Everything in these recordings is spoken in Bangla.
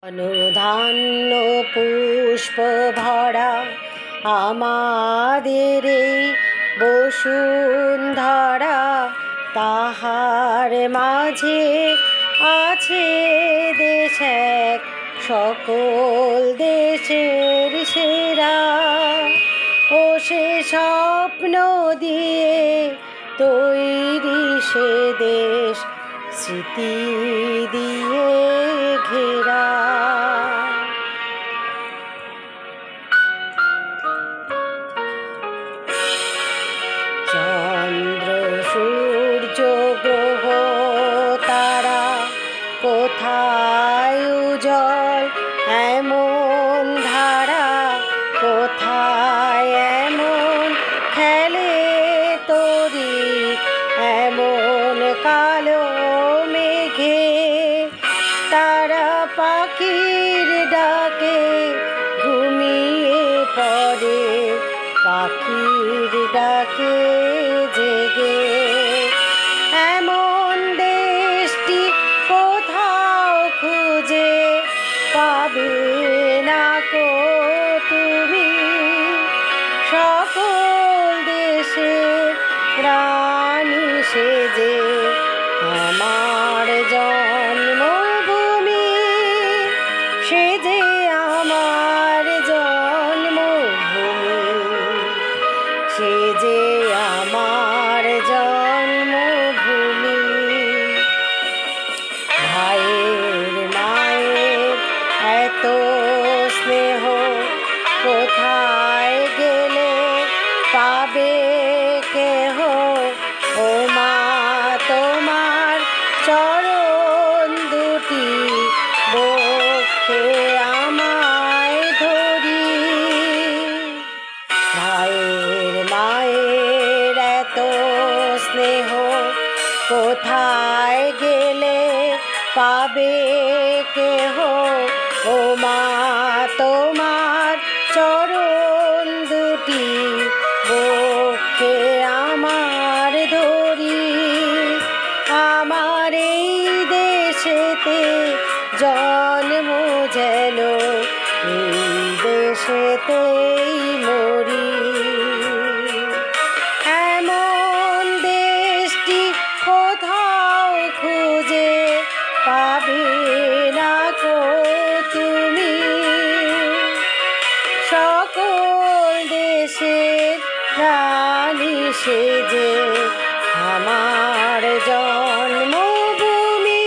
অনুধান্য পুষ্প ভরা আমাদের এই বসুন্ধরা, তাহার মাঝে আছে দেশ এক সকল দেশের সেরা। ও সে স্বপ্ন দিয়ে তৈরি সে দেশ, স্মৃতি দিয়ে ঘেরা। চন্দ্র সূর্য গ্রহ তারা কোথায় উজ্জ্বল এমন ধারা, কোথায় এমন খেলে তরি এমন কালো মেঘে। তারা পাখির ডাকে ঘুমিয়ে পড়ে, পাখির ডাকে জেগে। এমন দেশটি কোথাও খুঁজে পাবে না কো তুমি, সকল দেশের রানী সেজে আমার জন্মভূমি, সেজে আমার জন্মভূমি, সেজে আমার জন্মভূমি। ভাইয়ের মায়ের এত স্নেহ কোথায় গেলে পাবে কেহ, ও মা তোমার চরণ দুটি বক্ষে আমায় ধরি। ভাইয়ের মায়ের এত স্নেহ কোথায় গেলে পাবে কেহ, ও মা তোমার চরণ দুটি বক্ষে আমার ধরি। আমার এই দেশেতে জন্ম যেন এই দেশেতেই মরি। এমন দেশটি কোথাও খুঁজে পাবে না কো তুমি, সকল দেশের রানী সেজে আমার জন্মভূমি,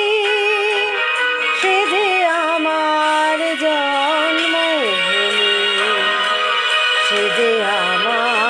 সেজে আমার জন্মভূমি, সেজে আমার